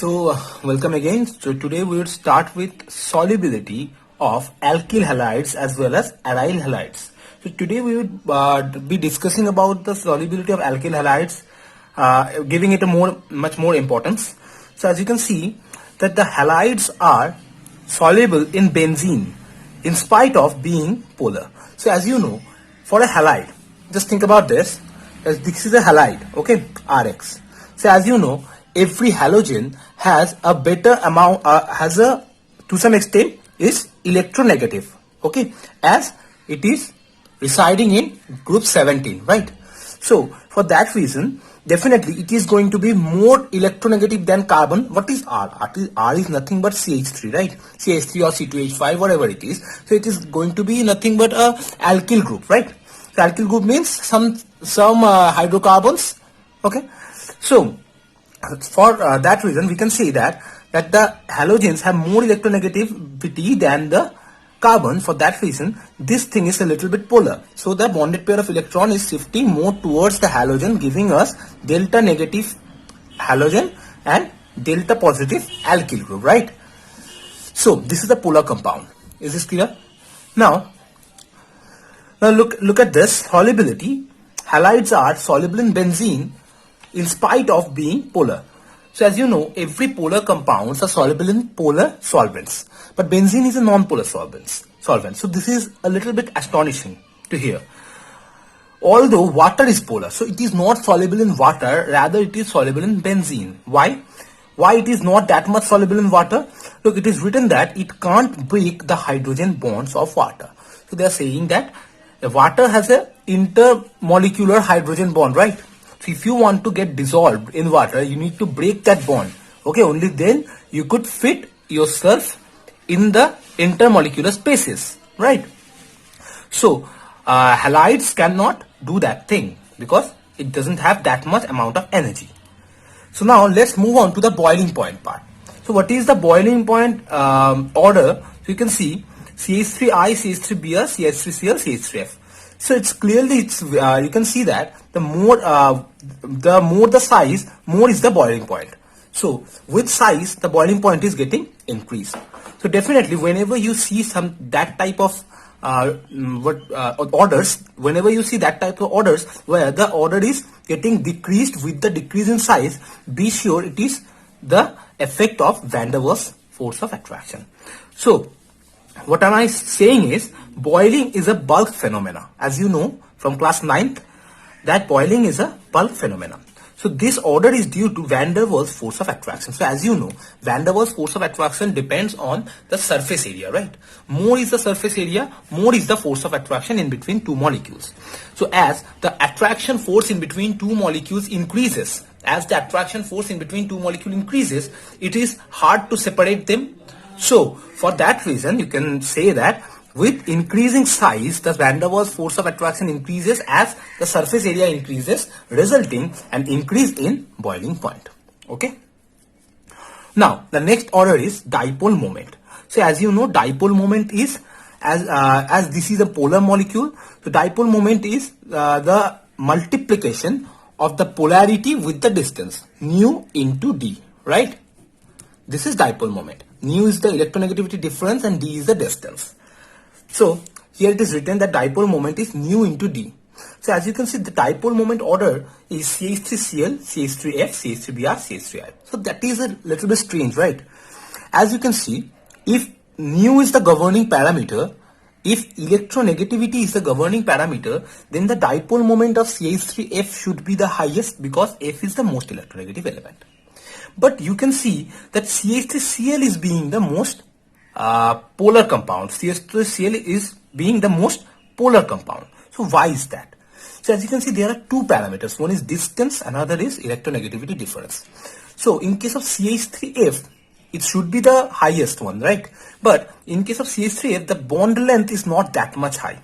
Welcome again. So today we will start with solubility of alkyl halides as well as aryl halides. So today we would be discussing about the solubility of alkyl halides, giving it a much more importance. So as you can see that the halides are soluble in benzene in spite of being polar. So as you know, for a halide, just think about this, as this is a halide, okay, Rx. So as you know, every halogen has a better amount, to some extent is electronegative, okay, as it is residing in group 17, right? So for that reason, definitely it is going to be more electronegative than carbon. What is R? R is nothing but CH3, right? CH3 or C2H5, whatever it is. So it is going to be nothing but a alkyl group, right? So alkyl group means some hydrocarbons, okay? So for that reason, we can say that the halogens have more electronegativity than the carbon. For that reason, this thing is a little bit polar. So the bonded pair of electron is shifting more towards the halogen, giving us delta negative halogen and delta positive alkyl group, right? So this is a polar compound. Is this clear? Now look at this solubility. Halides are soluble in benzene in spite of being polar. So as you know, every polar compounds are soluble in polar solvents. But benzene is a non-polar solvent. So this is a little bit astonishing to hear. Although water is polar, so it is not soluble in water, rather it is soluble in benzene. Why? Why it is not that much soluble in water? Look, it is written that it can't break the hydrogen bonds of water. So they are saying that the water has a intermolecular hydrogen bond, right? So if you want to get dissolved in water, you need to break that bond. Okay, only then you could fit yourself in the intermolecular spaces, right? So halides cannot do that thing because it doesn't have that much amount of energy. So now let's move on to the boiling point part. So what is the boiling point order? So you can see CH3I, CH3Br, CH3Cl, CH3F. So it's clearly, you can see that the more the size, more is the boiling point. So with size, the boiling point is getting increased. So definitely, whenever you see that type of orders, whenever you see that type of orders where the order is getting decreased with the decrease in size, be sure it is the effect of Van der Waals force of attraction. So what am I saying is, boiling is a bulk phenomena. As you know from class 9th, that boiling is a bulk phenomena. So this order is due to Van der Waals force of attraction. So as you know, Van der Waals force of attraction depends on the surface area, right? More is the surface area, more is the force of attraction in between two molecules. So as the attraction force in between two molecules increases, it is hard to separate them. So for that reason, you can say that with increasing size, the Van der Waals force of attraction increases as the surface area increases, resulting an increase in boiling point. Okay. Now the next order is dipole moment. So as you know, dipole moment is as this is a polar molecule. So dipole moment is the multiplication of the polarity with the distance, nu into d, right? This is dipole moment. Nu is the electronegativity difference and d is the distance. So here it is written that dipole moment is nu into d. So as you can see, the dipole moment order is CH3Cl, CH3F, CH3Br, CH3I. So that is a little bit strange, right? As you can see, if nu is the governing parameter, if electronegativity is the governing parameter, then the dipole moment of CH3F should be the highest because F is the most electronegative element. But you can see that CH3Cl is being the most polar compound. CH3Cl is being the most polar compound. So why is that? So as you can see, there are two parameters. One is distance, another is electronegativity difference. So in case of CH3F, it should be the highest one, right? But in case of CH3F, the bond length is not that much high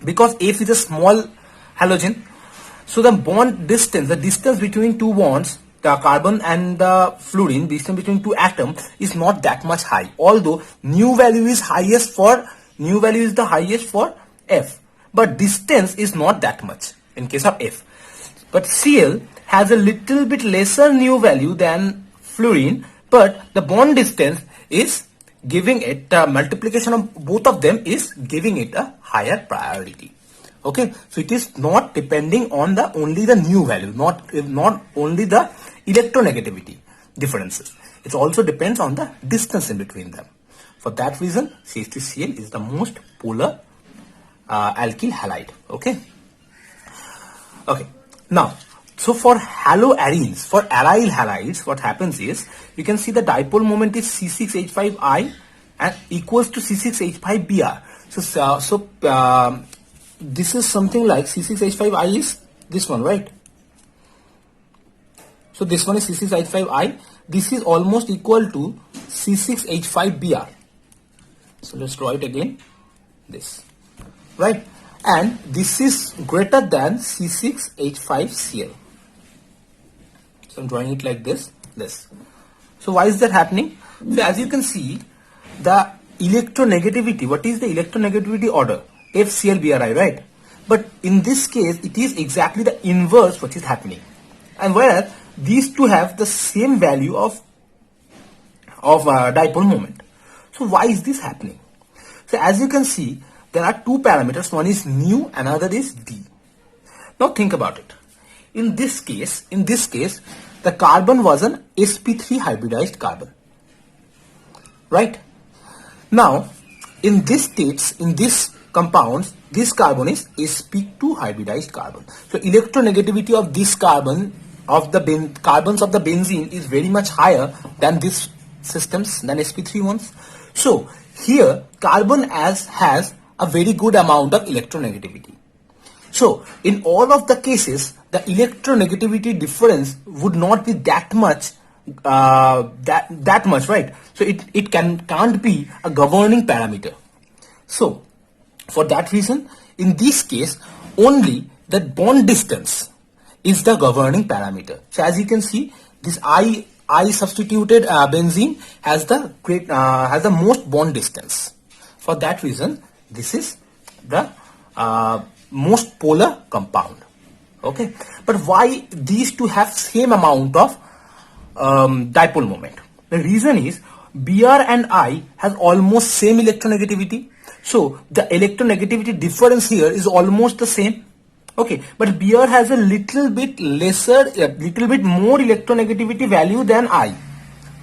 because F is a small halogen. So the bond distance, the distance between two bonds, the carbon and the fluorine, distance between two atoms is not that much high. Although nu value is the highest for F, but distance is not that much in case of F. But Cl has a little bit lesser nu value than fluorine, but the bond distance is giving it, multiplication of both of them is giving it a higher priority. Okay, so it is not depending on the only the new value, not only the electronegativity differences. It also depends on the distance in between them. For that reason, CH3Cl is the most polar alkyl halide. Okay. Okay. Now, so for haloarenes, for aryl halides, what happens is you can see the dipole moment is C6H5I and equals to C6H5Br. So this is something like C6H5I is this one, right? So this one is C6H5I. This is almost equal to C6H5Br. So let's draw it again. This, right? And this is greater than C6H5Cl. So I'm drawing it like this. So why is that happening? So as you can see, the electronegativity, what is the electronegativity order? FClBri, right? But in this case, it is exactly the inverse what is happening. And whereas these two have the same value of dipole moment. So why is this happening? So as you can see, there are two parameters. One is nu, another is d. Now think about it. In this case, the carbon was an sp3 hybridized carbon, right? Now, in this states, in this compounds, this carbon is sp2 hybridized carbon. So electronegativity of this carbon, of the carbons of the benzene is very much higher than these systems, than sp3 ones. So here, carbon has a very good amount of electronegativity. So in all of the cases, the electronegativity difference would not be that much, that much, right? So it can't be a governing parameter. So for that reason, in this case, only the bond distance is the governing parameter. So as you can see, this I substituted benzene has the most bond distance. For that reason, this is the most polar compound. Okay, but why these two have same amount of dipole moment? The reason is Br and I has almost same electronegativity. So the electronegativity difference here is almost the same. Okay, but Br has a little bit lesser, a little bit more electronegativity value than I,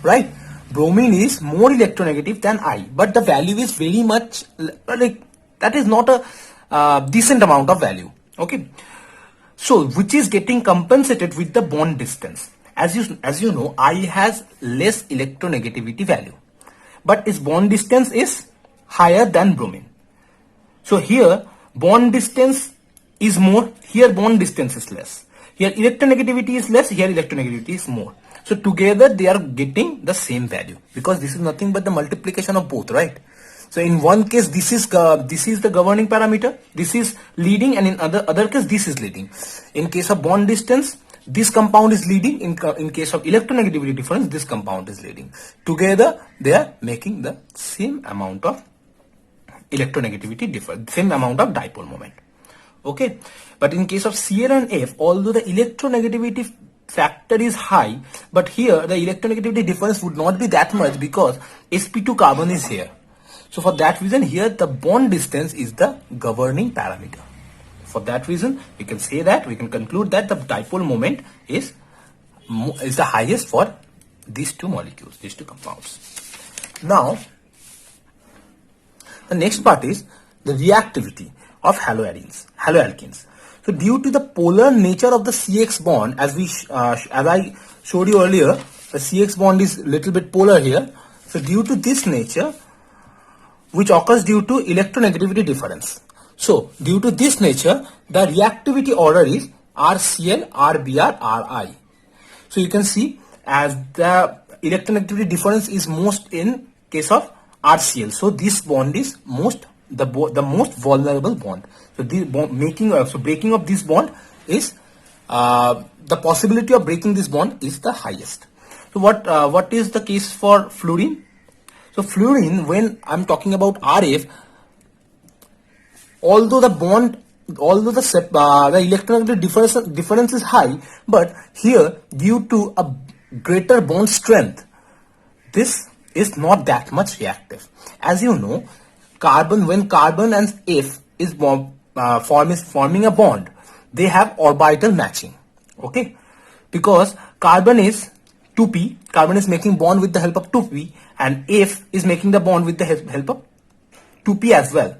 right? Bromine is more electronegative than I, but the value is very much like that is not a decent amount of value. Okay, so which is getting compensated with the bond distance. As you know, I has less electronegativity value, but its bond distance is higher than bromine. So here bond distance is more, here bond distance is less. Here electronegativity is less, here electronegativity is more. So together they are getting the same value because this is nothing but the multiplication of both, right? So in one case this is the governing parameter, this is leading, and in other case this is leading. In case of bond distance, this compound is leading. In case of electronegativity difference, this compound is leading. Together they are making the same amount of electronegativity difference, same amount of dipole moment. Okay, but in case of Cl and F, although the electronegativity factor is high, but here the electronegativity difference would not be that much because sp2 carbon is here. So for that reason, here the bond distance is the governing parameter. For that reason, we can say that, we can conclude that the dipole moment is the highest for these two molecules, these two compounds. Now, the next part is the reactivity of haloalkenes. So due to the polar nature of the CX bond, as I showed you earlier, the CX bond is little bit polar here. So due to this nature, which occurs due to electronegativity difference. So due to this nature, the reactivity order is RCl, RBr, Ri. So you can see as the electronegativity difference is most in case of RCl. So this bond is the most vulnerable bond. So the breaking of this bond is the possibility of breaking this bond is the highest. So what is the case for fluorine? So fluorine, when I'm talking about RF, although the electronegativity difference is high, but here due to a greater bond strength, this is not that much reactive. As you know, when carbon and F is forming a bond, they have orbital matching. Okay, because carbon is 2p, carbon is making bond with the help of 2p, and F is making the bond with the help of 2p as well.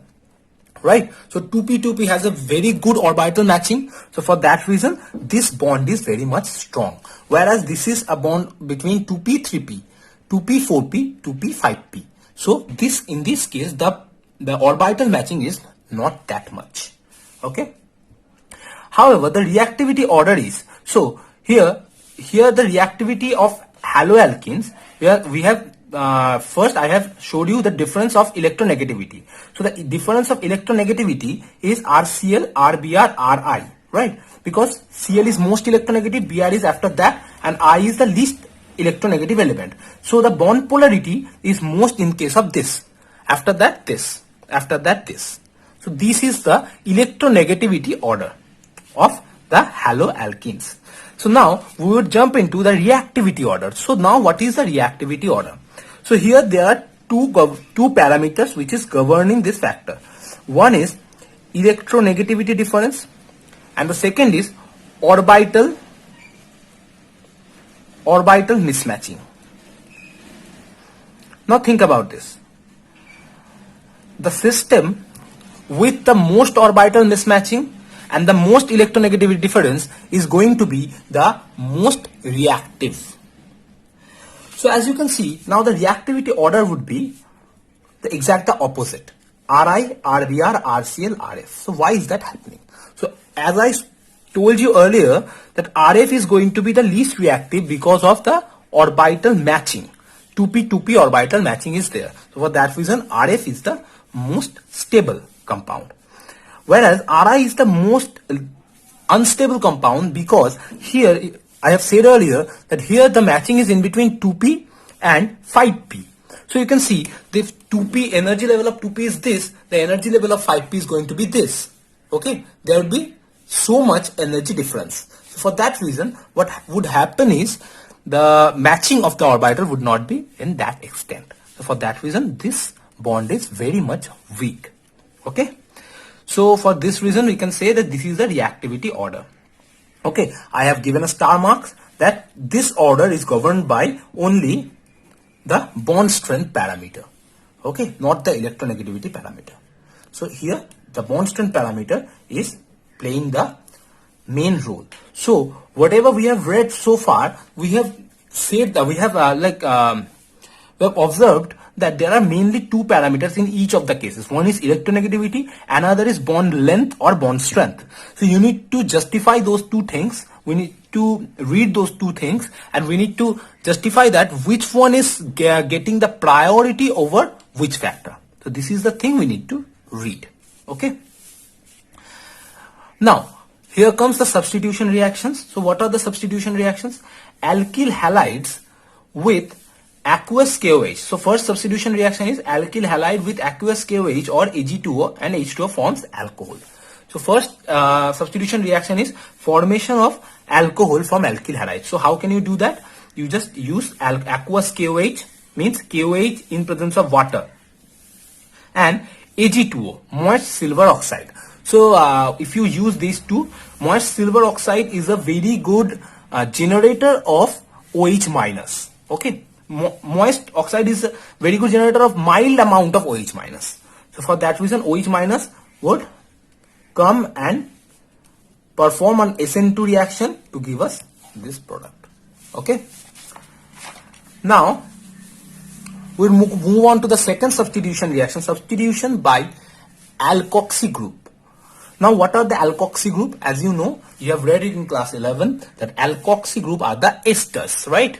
Right, so 2p has a very good orbital matching. So for that reason, this bond is very much strong. Whereas this is a bond between 2p 3p, 2p 4p, 2p 5p. So this, in this case, the orbital matching is not that much. Okay. However, the reactivity order is, so here the reactivity of haloalkenes, where we have first I have showed you the difference of electronegativity. So the difference of electronegativity is RCl, RBr, Ri, right? Because Cl is most electronegative, Br is after that, and I is the least electronegative element. So the bond polarity is most in case of this. After that, this. After that, this. So this is the electronegativity order of the haloalkenes. So now we would jump into the reactivity order. So now what is the reactivity order? So here there are two parameters which is governing this factor. One is electronegativity difference, and the second is orbital mismatching. Now think about this. The system with the most orbital mismatching and the most electronegativity difference is going to be the most reactive. So as you can see, now the reactivity order would be the exact opposite. Ri, Rbr, Rcl, Rf. So why is that happening? So as I told you earlier, that Rf is going to be the least reactive because of the orbital matching. 2p orbital matching is there. So for that reason, Rf is the most stable compound. Whereas Ri is the most unstable compound, because here I have said earlier that here the matching is in between 2p and 5p. So you can see if 2p, energy level of 2p is this, the energy level of 5p is going to be this. Okay, there will be so much energy difference. So for that reason, what would happen is the matching of the orbital would not be in that extent. So for that reason, this bond is very much weak. Okay. So for this reason, we can say that this is the reactivity order. Okay, I have given a star marks that this order is governed by only the bond strength parameter. Okay, not the electronegativity parameter. So here the bond strength parameter is playing the main role. So whatever we have read so far, we have said that we have observed that there are mainly two parameters in each of the cases. One is electronegativity, another is bond length or bond strength. So you need to justify those two things. We need to read those two things, and we need to justify that which one is getting the priority over which factor. So this is the thing we need to read. Okay. Now here comes the substitution reactions. So what are the substitution reactions? Alkyl halides with aqueous KOH. So first substitution reaction is alkyl halide with aqueous KOH or Ag2O, and H2O forms alcohol. So first substitution reaction is formation of alcohol from alkyl halide. So how can you do that? You just use aqueous KOH, means KOH in presence of water, and Ag2O, moist silver oxide. So if you use these two, moist silver oxide is a very good generator of OH minus. Okay. Moist oxide is a very good generator of mild amount of OH minus. So for that reason, OH minus would come and perform an SN2 reaction to give us this product. Okay. Now we'll move on to the second substitution reaction, substitution by alkoxy group. Now what are the alkoxy group? As you know, you have read it in class 11 that alkoxy group are the esters, right?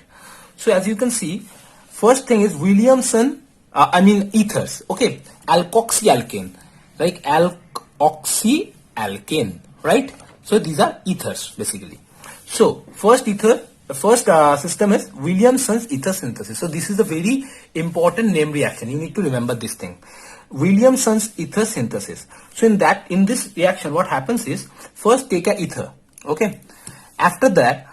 So as you can see, first thing is Williamson, ethers. Okay, alkoxyalkane, like alkoxyalkane, right? So these are ethers basically. So first system is Williamson's ether synthesis. So this is a very important name reaction. You need to remember this thing. Williamson's ether synthesis. So in this reaction, what happens is first take a ether. Okay. After that,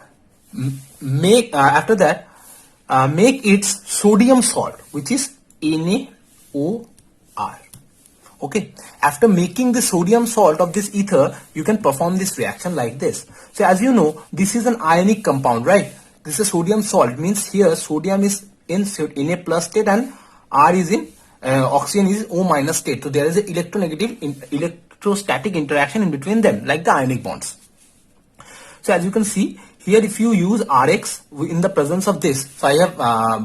make its sodium salt, which is NaOR. Okay, after making the sodium salt of this ether, you can perform this reaction like this. So as you know, this is an ionic compound, right? This is sodium salt, means here sodium is in Na plus state and R is in oxygen is O minus state. So there is an electronegative electrostatic interaction in between them, like the ionic bonds. So as you can see here, if you use Rx in the presence of this, so I have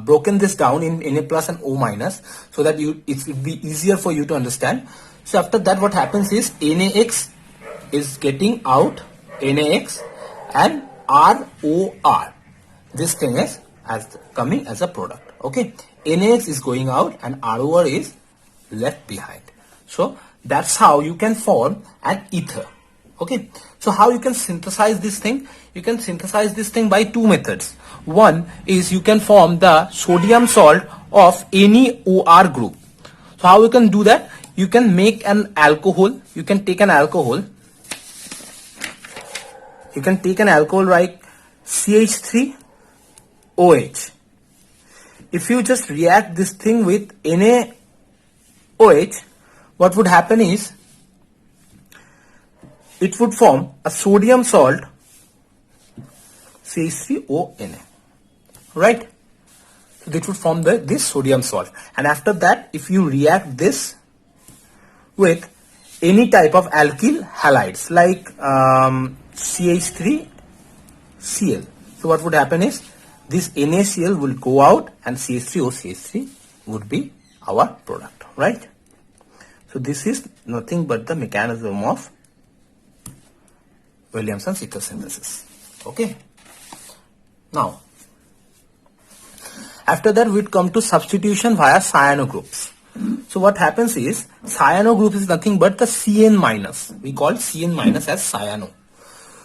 broken this down in Na plus and O minus, so that it will be easier for you to understand. So after that, what happens is NaX is getting out NaX and ROR. This thing is coming as a product. Okay, NaX is going out and ROR is left behind. So that's how you can form an ether. Okay, so how you can synthesize this thing? You can synthesize this thing by two methods. One is you can form the sodium salt of any OR group. So how you can do that? You can make an alcohol. You can take an alcohol. You can take an alcohol like CH3OH. If you just react this thing with NaOH, what would happen is it would form a sodium salt CH3ONa, right? So this would form this sodium salt, and after that, if you react this with any type of alkyl halides like CH3Cl, so what would happen is this NaCl will go out and CH3OCH3 would be our product, right? So this is nothing but the mechanism of Williamson's ether synthesis. Okay. Now, after that we'd come to substitution via cyano groups. So what happens is cyano group is nothing but the Cn minus. We call Cn minus as cyano.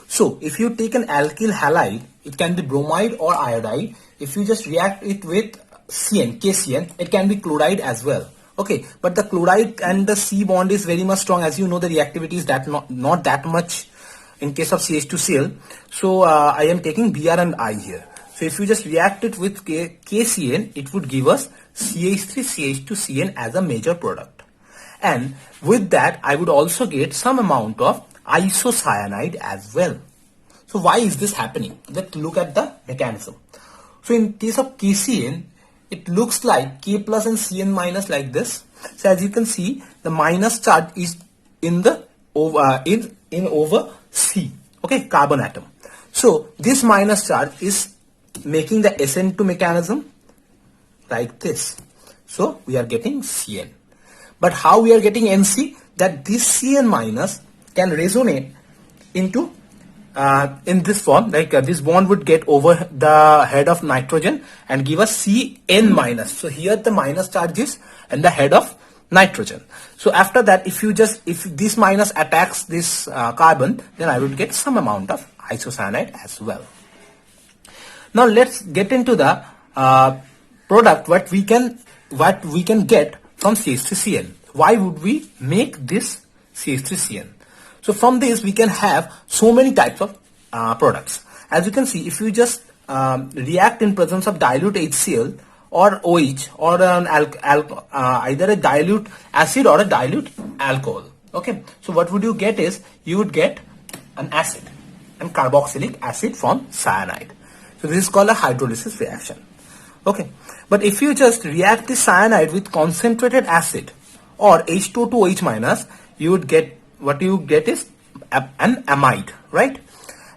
So if you take an alkyl halide, it can be bromide or iodide. If you just react it with Cn, KCN, it can be chloride as well. Okay, but the chloride and the C bond is very much strong. As you know, the reactivity is not that much in case of CH2Cl. So I am taking Br and I here. So if you just react it with KCN, it would give us CH3CH2Cn as a major product. And with that, I would also get some amount of isocyanide as well. So why is this happening? Let's look at the mechanism. So in case of KCN, it looks like K plus and Cn minus like this. So as you can see, the minus charge is in the over C, okay, carbon atom. So this minus charge is making the SN2 mechanism like this. So we are getting Cn. But how we are getting Nc? That this Cn minus can resonate into in this form, like this bond would get over the head of nitrogen and give us Cn minus. So here the minus charge is in the head of nitrogen. So after that, if this minus attacks this carbon, then I would get some amount of isocyanide as well. Now let's get into the product what we can get from CH3Cl. Why would we make this CH3Cl? So from this we can have so many types of products. As you can see, if you just react in presence of dilute HCl or OH or an either a dilute acid or a dilute alcohol. Okay, so what would you get is you would get an acid and carboxylic acid from cyanide. So this is called a hydrolysis reaction. Okay, but if you just react this cyanide with concentrated acid or H2O2OH minus, you would get what you get is an amide, right?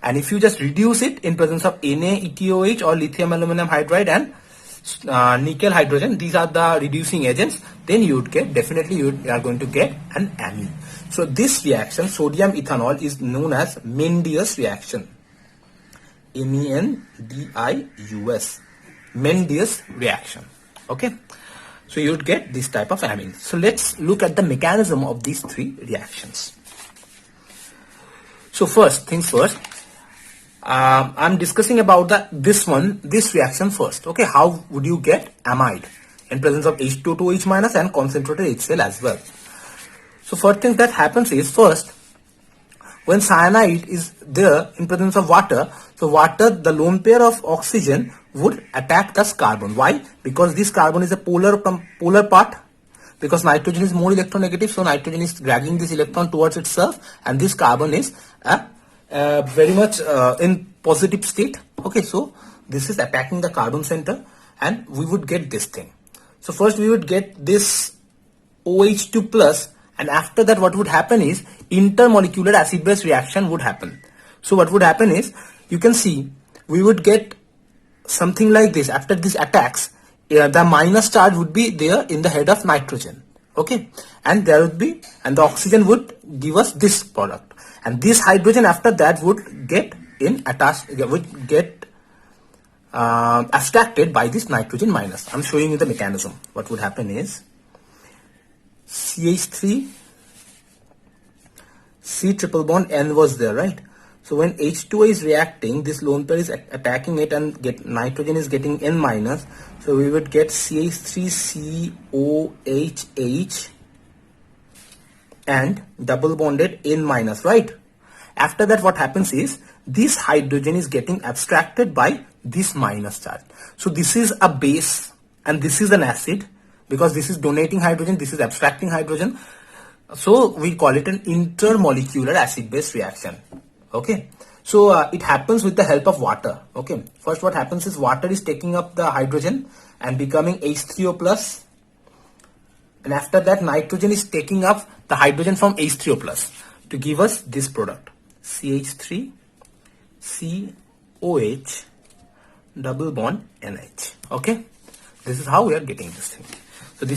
And if you just reduce it in presence of NaETOH or lithium aluminum hydride and nickel hydrogen, these are the reducing agents, then you would get, definitely you are going to get an amine. So this reaction, sodium ethanol, is known as Mendius reaction. MENDIUS, Mendius reaction. Okay, so you would get this type of amine. So let's look at the mechanism of these three reactions. So first things first, I'm discussing about this reaction first. Okay, how would you get amide in presence of H2O2OH minus and concentrated HCl as well? So first thing that happens is, first, when cyanide is there in presence of water, so water, the lone pair of oxygen would attack this carbon. Why? Because this carbon is a polar part. Because nitrogen is more electronegative, so nitrogen is dragging this electron towards itself, and this carbon is very much in positive state. Okay, so this is attacking the carbon center, and we would get this thing. So first we would get this OH2 plus, and after that what would happen is intermolecular acid-base reaction would happen. So what would happen is, you can see, we would get something like this. After these attacks, the minus charge would be there in the head of nitrogen. Okay, and there would be, and the oxygen would give us this product, and this hydrogen after that would get abstracted by this nitrogen minus. I'm showing you the mechanism. What would happen is, CH3 C triple bond N was there, right? So when H2O is reacting, this lone pair is attacking it, and nitrogen is getting N minus. So we would get CH3COHH and double bonded N minus, right? After that what happens is, this hydrogen is getting abstracted by this minus charge. So this is a base and this is an acid, because this is donating hydrogen, this is abstracting hydrogen. So we call it an intermolecular acid-base reaction. Okay, so it happens with the help of water. Okay, first what happens is, water is taking up the hydrogen and becoming H3O plus, and after that nitrogen is taking up the hydrogen from H3O plus to give us this product, CH3COH double bond NH. Okay, this is how we are getting this thing.